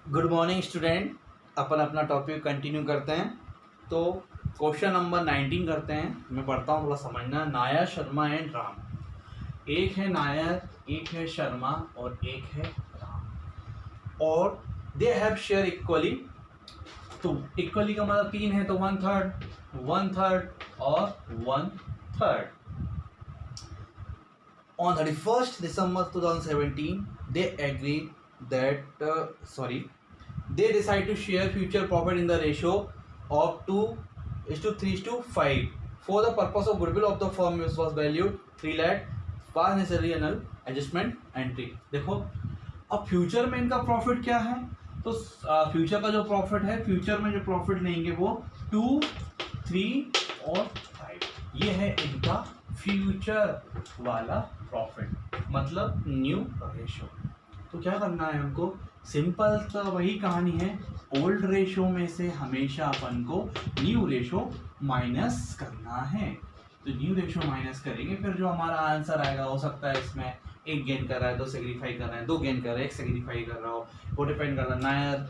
Good morning student. अपन अपना topic continue करते हैं। तो क्वेश्चन नंबर 19 करते हैं। मैं पढ़ता हूँ, थोड़ा समझना। नायर, शर्मा एंड राम। एक है नायर, एक है शर्मा और एक है राम, और दे हैव शेयर इक्वली। तो इक्वली का मतलब 3 है, तो 1/3, 1/3 और 1/3। On 31st December 2017, they agreed that they decide to share future profit in the ratio of 2:3:5 for the purpose of goodwill of the firm, which was valued 3 lakh, was necessary annual adjustment entry। देखो, अब future में इनका profit क्या है? तो future का जो profit है, फ्यूचर में जो प्रॉफिट लेंगे वो 2, 3 और 5, ये है इनका फ्यूचर वाला प्रॉफिट, मतलब न्यू रेशो। तो क्या करना है हमको? सिंपल तो वही कहानी है, ओल्ड रेशो में से हमेशा अपन को न्यू रेशो माइनस करना है। तो न्यू रेशो माइनस करेंगे, फिर जो हमारा आंसर आएगा, हो सकता है इसमें एक गेन कर रहा है, दो सेग्रीफाई कर रहा है, दो गेन कर रहा है, एक सेग्रीफाई कर रहा हो, वो डिपेंड करता है। नायर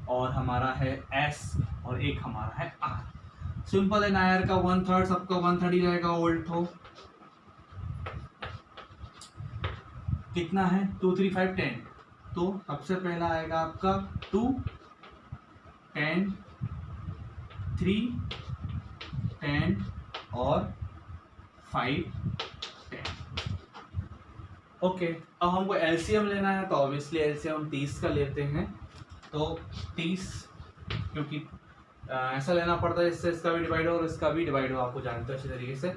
और हमारा है एस और एक हमारा है आर। सिंपल है, नायर का 1/3, सबका 1/3 ही रहेगा। ओल्ड तो कितना है? 2, 3, 5, 10। तो सबसे पहला आएगा आपका 2, 10, 3, 10 और 5, 10। ओके, अब हमको एलसीएम लेना है, तो ऑब्वियसली एलसीएम हम 30 का लेते हैं। तो 30, क्योंकि ऐसा लेना पड़ता है, इससे इसका भी डिवाइड हो और इसका भी डिवाइड हो, आपको जानते हो अच्छी तरीके से।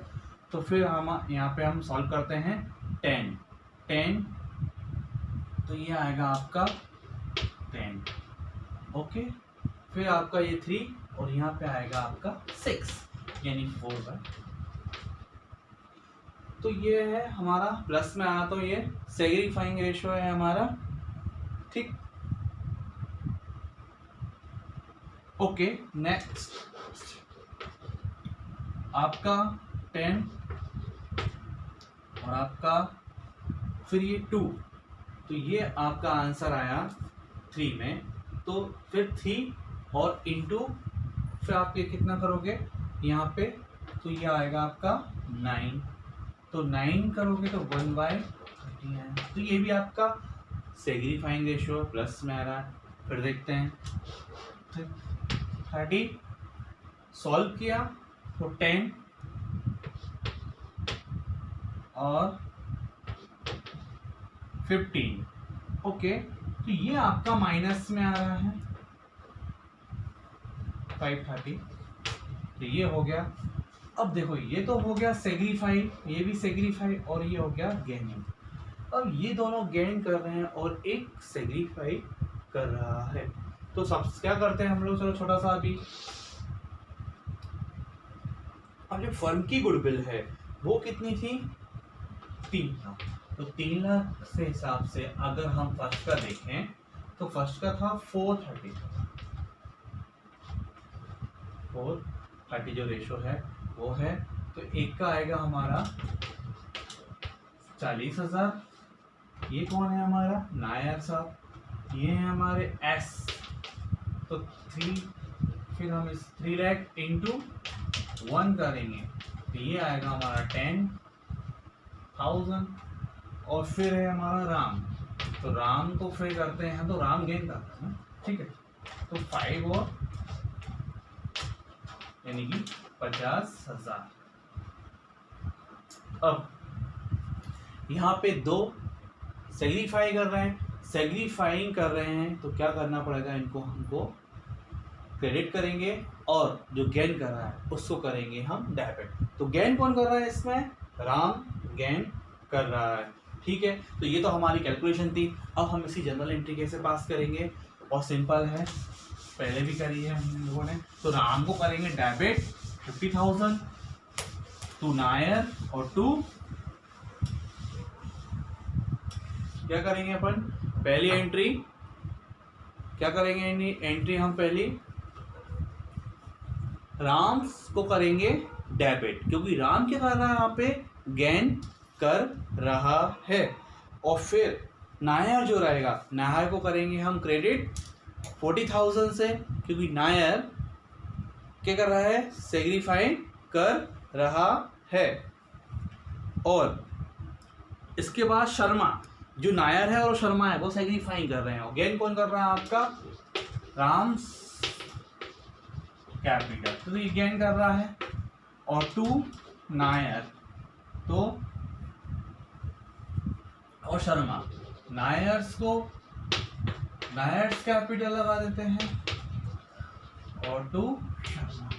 तो फिर हम यहाँ पे हम सॉल्व करते हैं। 10, तो ये आएगा आपका 10। ओके, फिर आपका ये 3 और यहाँ पे आएगा आपका 6, यानी 4/। तो ये है हमारा प्लस में आना, तो ये सेग्रीफाइंग रेशियो है हमारा। ठीक, ओके। नेक्स्ट आपका 10 और आपका फिर ये 2, तो ये आपका आंसर आया 3 में। तो फिर 3 और इंटू, फिर आप ये कितना करोगे यहाँ पे? तो ये आएगा आपका 9। तो 9 करोगे तो 1/39। तो ये भी आपका सेग्रीफाइंग रेशियो प्लस में आ रहा है। फिर देखते हैं 30 सॉल्व किया तो 10 और 15। ओके, तो ये आपका माइनस में आ रहा है 530। तो ये हो गया। अब देखो, ये तो हो गया सेग्रीफाई, ये भी सेग्रीफाई, और ये हो गया गेनिंग। अब ये दोनों गेन कर रहे हैं और एक सेग्रीफाई कर रहा है। तो सब क्या करते हैं हम लोग? चलो छोटा सा अभी, अब जो फर्म की गुडविल है वो कितनी थी? 3 लाख। तो 3 लाख से हिसाब से अगर हम फर्स्ट का देखें तो फर्स्ट का था 430। 430 जो रेशो है वो है। तो एक का आएगा हमारा 40,000। ये कौन है हमारा? नायर साहब। ये है हमारे एस। तो 3, फिर हम इस 3 लाख इंटू 1 करेंगे, तो ये आएगा हमारा 10,000। और फिर है हमारा राम। तो राम को फिर करते हैं, तो राम गेन करता है ना, ठीक है। तो 5 और यानी कि 50,000। अब यहाँ पे 2 सेग्रीफाई कर रहे हैं, सेग्रीफाइंग कर रहे हैं, तो क्या करना पड़ेगा? इनको हमको क्रेडिट करेंगे और जो गेन कर रहा है उसको करेंगे हम डेबिट। तो गेन कौन कर रहा है इसमें? राम गेन कर रहा है, ठीक है। तो ये तो हमारी कैलकुलेशन थी। अब हम इसी जनरल एंट्री कैसे पास करेंगे? और सिंपल है, पहले भी करी है हम लोगों ने। तो राम को करेंगे डेबिट 50,000 टू नायर, और टू क्या करेंगे अपन? पहली एंट्री क्या करेंगे? एंट्री हम पहली राम को करेंगे डेबिट, क्योंकि राम क्या कर रहा है? यहाँ पे गेन कर रहा है। और फिर नायर जो रहेगा, नायर को करेंगे हम क्रेडिट 40,000 से, क्योंकि नायर क्या कर रहा है, सेग्रीफाई कर रहा है। और इसके बाद शर्मा, जो नायर है और शर्मा है वो सेग्रीफाई कर रहे हैं, और गेन कौन कर रहा है आपका, राम्स कैपिटल, तो ये गेन कर रहा है। और टू नायर, तो और शर्मा, नायर्स को नायर्स कैपिटल लगा देते हैं, और टू शर्मा,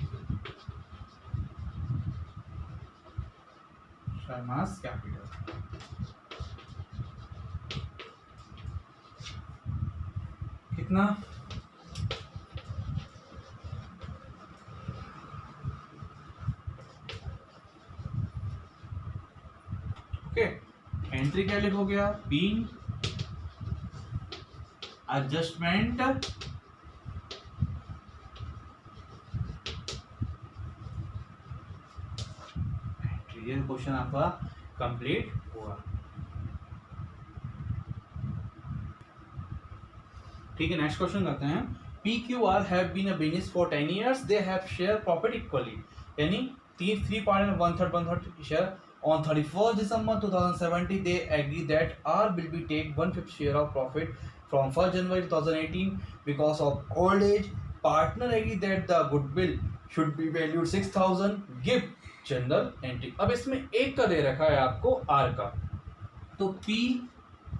शर्मास कैपिटल। कितना, ओके। एंट्री क्या लिखो गया, बीइंग एडजस्टमेंट एंट्री, ये क्वेश्चन आपका कंप्लीट हुआ। ठीक है, नेक्स्ट क्वेश्चन करते हैं। PQR have been a business for 10 years. They have share profit equally. यानी 3 part में 1/3 share. On 31st December 2070, they agree that R will be take 1/5 share of profit from 1st January 2018 because of old age. Partner agree that the goodwill should be valued 6,000. Give general entry. अब इसमें एक का दे रखा है आपको R का, तो P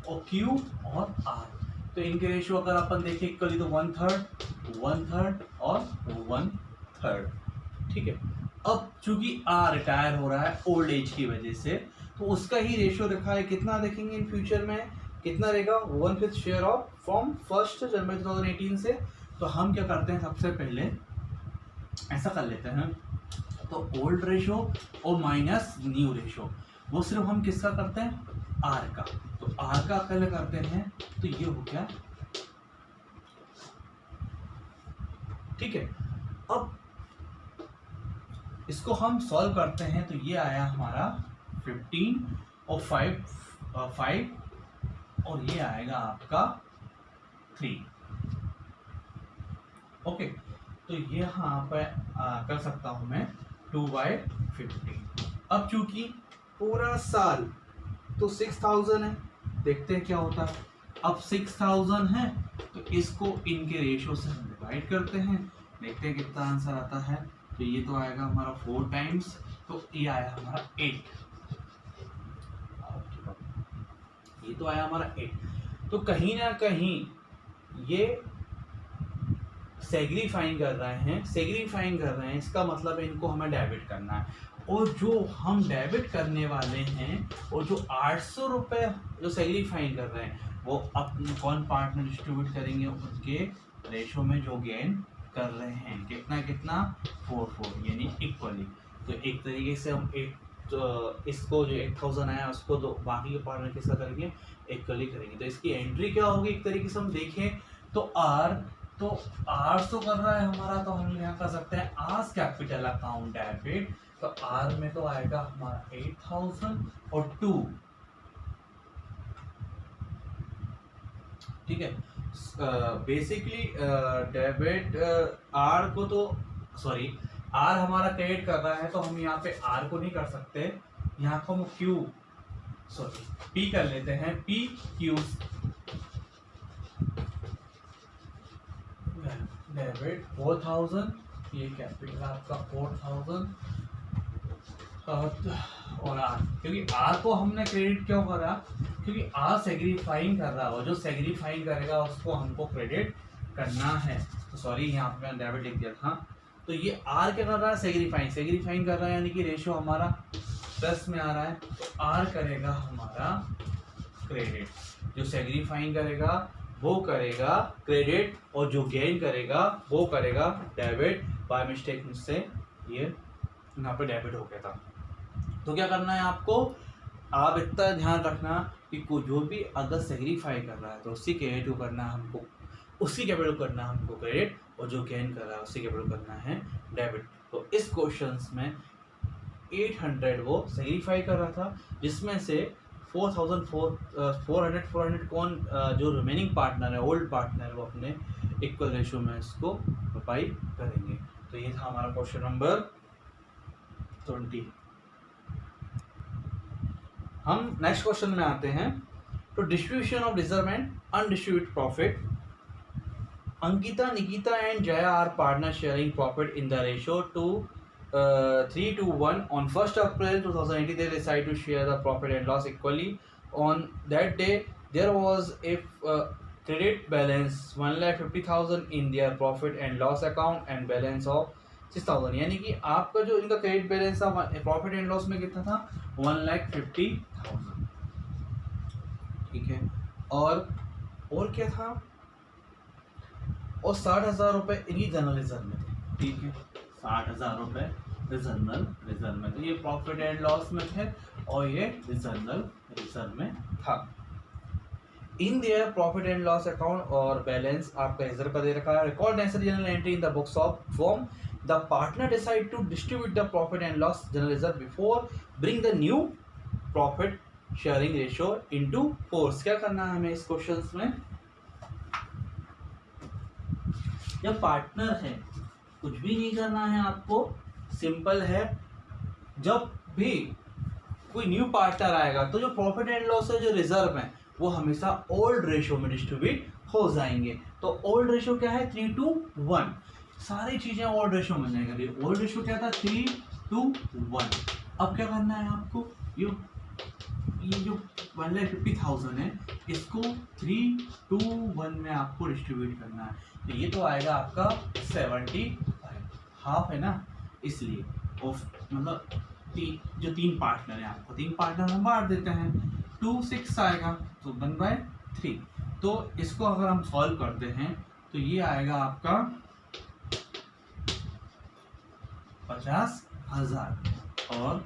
और Q और R, तो इनके रेशियो अगर अपन देखें इक्वली तो 1/3 और 1/3। ठीक है, अब चूंकि R रिटायर हो रहा है ओल्ड एज की वजह से, तो उसका ही रेशियो रखा है, कितना देखेंगे इन फ्यूचर में, कितना रहेगा, 1/5 शेयर ऑफ फ्रॉम 1st जनवरी 2018 से। तो हम क्या करते हैं, सबसे पहले ऐसा कर लेते हैं, तो ओल्ड रेशियो और माइनस न्यू रेशियो, वो सिर्फ हम किसका करते हैं, R का। तो R का पहले करते हैं, तो ये हो गया। ठीक है, अब इसको हम सॉल्व करते हैं, तो ये आया हमारा 15 और 5 और ये आएगा आपका 3। ओके, तो ये यहाँ पे कर सकता हूं मैं 2/15। अब चूंकि पूरा साल तो 6,000 है, देखते हैं क्या होता है। अब 6,000 है, तो इसको इनके रेशियो से हम डिवाइड करते हैं, देखते हैं कितना आंसर आता है। तो ये तो आएगा हमारा 4 टाइम्स, तो ये आया हमारा 8, ये तो आया हमारा 8। तो कहीं ना कहीं ये सेग्रीफाइंग कर रहे हैं, इसका मतलब इनको हमें डेबिट करना है। और जो हम डेबिट करने वाले हैं, और जो 800 रुपये जो सेग्रीफाइंग कर रहे हैं, वो अपने कौन पार्ट में डिस्ट्रीब्यूट करेंगे, उनके रेशो में जो गेन कर रहे हैं, कितना 4 यानी इक्वली। तो एक तरीके से हम इसको जो 8,000 आया उसको तो बाकी के पार्ट में किसका करेंगे, इक्वली करेंगे। तो इसकी एंट्री क्या होगी, एक तरीके से हम देखें तो R कर रहा है हमारा, तो हम यहाँ कर सकते हैं आर्स कैपिटल अकाउंट डेबिट। तो R में तो आएगा हमारा 8,000 और 2, ठीक है। बेसिकली डेबिट R को तो R हमारा क्रेडिट कर रहा है, तो हम यहाँ पे R को नहीं कर सकते, यहाँ को हम P कर लेते हैं, PQ डेबिट 4,000, ये कैपिटल आपका 4,000 और R, क्योंकि R को हमने क्रेडिट क्यों करा, क्योंकि R सेग्रीफाइंग कर रहा है, जो सेग्रीफाइंग करेगा उसको हमको क्रेडिट करना है। तो सॉरी, यहाँ पे मैंने डेबिट लिख दिया था। तो ये R क्या कर रहा है, सेग्रीफाइंग कर रहा है, यानी कि रेशियो हमारा प्लस में आ रहा है, तो R करेगा हमारा क्रेडिट, जो सेग्रीफाइंग करेगा वो करेगा क्रेडिट, और जो गेन करेगा वो करेगा डेबिट। बाय मिस्टेक मुझसे ये यहाँ पे डेबिट हो गया था। तो क्या करना है आपको, आप इतना ध्यान रखना कि जो भी अगर सेग्रीफाई कर रहा है तो उसकी क्रेडिट करना हमको, उसकी कैपिटल करना हमको क्रेडिट, और जो गेन कर रहा है उसकी कैपिटल करना है डेबिट। तो इस क्वेश्चंस में 800 वो सेग्रीफाई कर रहा था, जिसमें से 400 कौन जो रिमेनिंग पार्टनर है, ओल्ड पार्टनर, वो अपने इक्वल रेशियो में इसको भरपाई करेंगे। तो ये था हमारा क्वेश्चन नंबर 20। हम नेक्स्ट क्वेश्चन में आते हैं। तो distribution of reserve and undistributed profit. Ankita, Nikita and Jaya are partner sharing profit in the ratio two 3:1 on 1st April 2018. They decided to share the profit and loss equally. On that day there was a credit balance 1,50,000 in their profit and loss account and balance of 6,000। यानी कि आपका जो इनका credit balance था profit and loss में कितना था, 1,50,000। ठीक है, और क्या था, और 60,000 रुपये इन्हीं जनरल रिजर्व में थे। ठीक है, 60,000 रुपये रिजर्व में थे, ये प्रॉफिट एंड लॉस में थे और ये रिजर्व में था। In their profit and loss account और बैलेंस आपका रिजर्व का दे रखा है। Record necessary journal entry in the books of form. The partner decide to distribute the profit and loss general reserve before bring the new profit sharing ratio into force. क्या करना है हमें इस क्वेश्चंस में, जब पार्टनर है कुछ भी नहीं करना है आपको, सिंपल है। जब भी कोई न्यू पार्टनर आएगा तो जो प्रॉफिट एंड लॉस है, जो रिजर्व है, वो हमेशा ओल्ड रेशियो में डिस्ट्रीब्यूट हो जाएंगे। तो ओल्ड रेशियो क्या है, 3:1। सारी चीजें ओल्ड रेशियो में जाएंगे। ओल्ड रेशियो क्या था, 3:1। अब क्या करना है आपको, ये जो 1,50,000 है इसको 3:1 में आपको डिस्ट्रीब्यूट करना है। तो ये तो आएगा आपका 75, हाफ है ना, इसलिए मतलब जो तीन पार्टनर है, आपको तीन पार्टनर हम बांट देते हैं। 2/6 आएगा तो 1/3। तो इसको अगर हम सॉल्व करते हैं तो ये आएगा आपका 50,000 और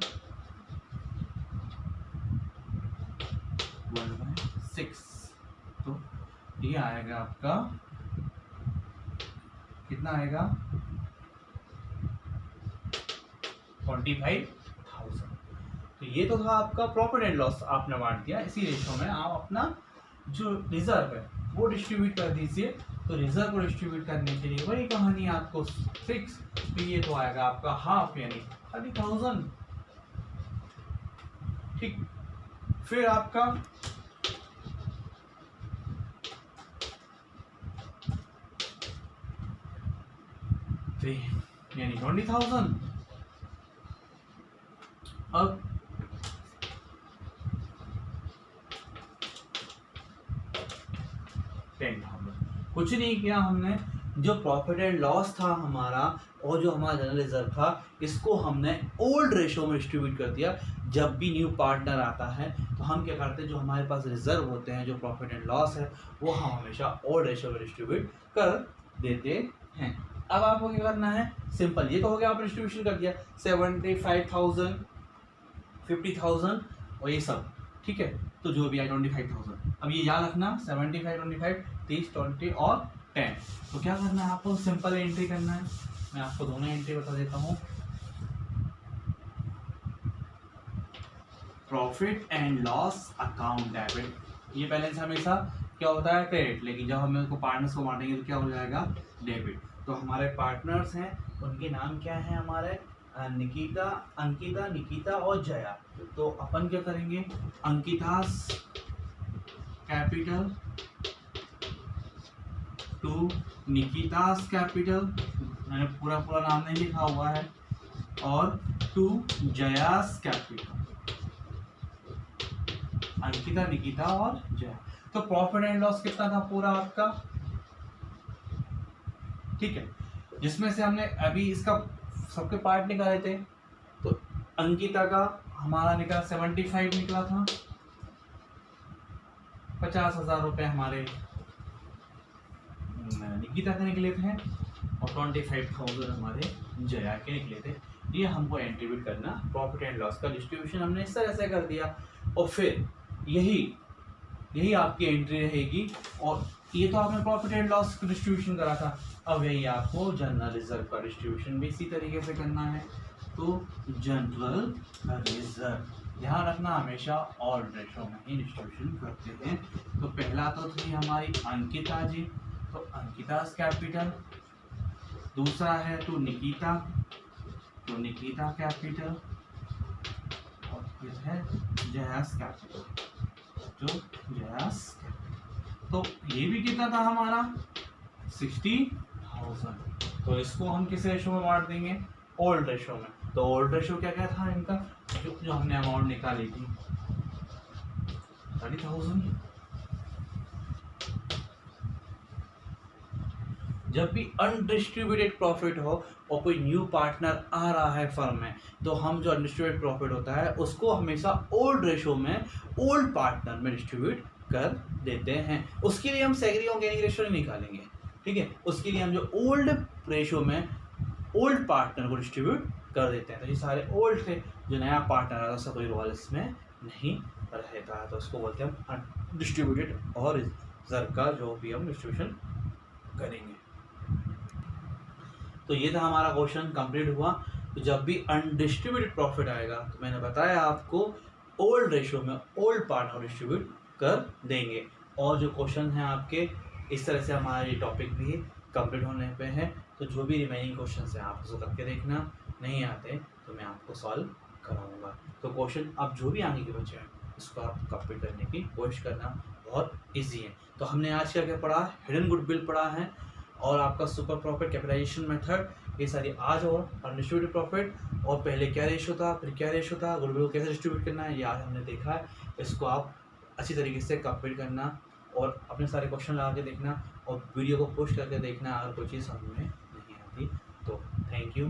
1/6, तो ये आएगा आपका कितना आएगा, 25,000। तो ये तो था आपका प्रॉफिट एंड लॉस, आपने बांट दिया। इसी रेशो में आप अपना जो रिजर्व है वो डिस्ट्रीब्यूट कर दीजिए। तो रिजर्व को डिस्ट्रीब्यूट करने के लिए वही कहानी, आपको 6, तो ये तो आएगा आपका हाफ यानी 30,000। ठीक, फिर आपका यानी 20,000। अब कुछ नहीं किया हमने, जो प्रॉफिट एंड लॉस था हमारा और जो हमारा जनरल रिजर्व था, इसको हमने ओल्ड रेशो में डिस्ट्रीब्यूट कर दिया। जब भी न्यू पार्टनर आता है तो हम क्या करते हैं, जो हमारे पास रिजर्व होते हैं, जो प्रॉफिट एंड लॉस है, वो हम हमेशा ओल्ड रेशो में डिस्ट्रीब्यूट कर देते हैं। अब आपको क्या करना है, सिंपल, ये तो हो गया, आपने डिस्ट्रीब्यूशन कर दिया 75,000, 50,000 और ये सब। ठीक है, तो जो भी है 25,000। अब ये याद रखना, 75, 25, 30, 20 और 10। तो क्या करना है आपको, सिंपल एंट्री करना है। मैं आपको दोनों एंट्री बता देता हूँ। Profit and loss account debit, ये बैलेंस हमेशा क्या होता है, क्रेडिट, लेकिन जब हम इसको पार्टनर्स को बांटेंगे तो क्या हो जाएगा, डेबिट। तो हमारे पार्टनर्स हैं, उनके नाम क्या है, हमारे निकिता, अंकिता, निकिता और जया। तो अपन क्या करेंगे, अंकितास कैपिटल टू निकितास कैपिटल, मैंने पूरा नाम नहीं लिखा हुआ है, और टू जयास कैपिटल, अंकिता, निकिता और जया। तो प्रॉफिट एंड लॉस कितना था पूरा आपका, ठीक है, जिसमें से हमने अभी इसका सबके पार्ट निकाले थे। तो अंकिता का हमारा निकला 75 निकला था, 50,000 रुपये हमारे निकिता के निकले थे और 25,000 हमारे जया के निकले थे। ये हमको एंट्रीब्यूट करना, प्रॉफिट एंड लॉस का डिस्ट्रीब्यूशन हमने इस तरह से कर दिया। और फिर यही आपकी एंट्री रहेगी। और ये तो आपने प्रॉफिट एंड लॉस का डिस्ट्रीब्यूशन करा था, अब यही आपको जनरल रिजर्व का डिस्ट्रीब्यूशन भी इसी तरीके से करना है। तो जनरल रिजर्व ध्यान रखना हमेशा ऑल रेशो में ही डिस्ट्रीब्यूशन करते हैं। तो पहला तो थी हमारी अंकिता जी, तो अंकिता कैपिटल। दूसरा है तो निकिता कैपिटल। और फिर है जयास कैपिटल, तो जयास कैपिटल। तो ये भी कितना था हमारा 60,000। तो इसको हम किस रेशो में बांट देंगे, ओल्ड रेशो में। तो ओल्ड रेशो क्या क्या था इनका, जो हमने अमाउंट निकाली थी 30,000। जब भी अनडिस्ट्रीब्यूटेड प्रॉफिट हो और कोई न्यू पार्टनर आ रहा है फर्म में, तो हम जो अनडिस्ट्रीब्यूटेड प्रॉफिट होता है उसको हमेशा ओल्ड रेशो में ओल्ड पार्टनर में डिस्ट्रीब्यूट कर देते हैं। उसके लिए हम सैलरी ऑर्गेनिक रेशो नहीं निकालेंगे, ठीक है। उसके लिए हम जो ओल्ड रेशो में ओल्ड पार्टनर को डिस्ट्रीब्यूट कर देते हैं। तो ये सारे ओल्ड थे, जो नया पार्टनर आता है कोई रोल इसमें नहीं रहता है, तो उसको बोलते हैं हम डिस्ट्रीब्यूटेड और रिजर्व का जो भी हम डिस्ट्रीब्यूशन करेंगे। तो ये था हमारा क्वेश्चन कंप्लीट हुआ। तो जब भी अनडिस्ट्रीब्यूटेड प्रॉफिट आएगा, तो मैंने बताया आपको ओल्ड रेशो में ओल्ड पार्टनर डिस्ट्रीब्यूट कर देंगे। और जो क्वेश्चन है आपके इस तरह से हमारा ये टॉपिक भी कंप्लीट होने पे है। तो जो भी रिमेनिंग क्वेश्चन है आप उसको करके देखना, नहीं आते तो मैं आपको सॉल्व कराऊंगा। तो क्वेश्चन अब जो भी आगे के बचे हैं इसको आप कंप्लीट करने की कोशिश करना, बहुत ईजी है। तो हमने आज क्या क्या पढ़ा, हिडन गुडविल पढ़ा है, और आपका सुपर प्रॉफिट, कैपिटलाइजेशन मेथड, ये सारी आज। और अनडिस्ट्रीब्यूटेड प्रॉफिट, और पहले क्या रेशो था, फिर क्या रेशो था, गुडविल को कैसे डिस्ट्रीब्यूट करना है, ये आज हमने देखा है। इसको आप अच्छी तरीके से कंप्लीट करना और अपने सारे क्वेश्चन लगा के देखना, और वीडियो को पुश करके देखना अगर कोई चीज़ समझ में नहीं आती तो। Thank you.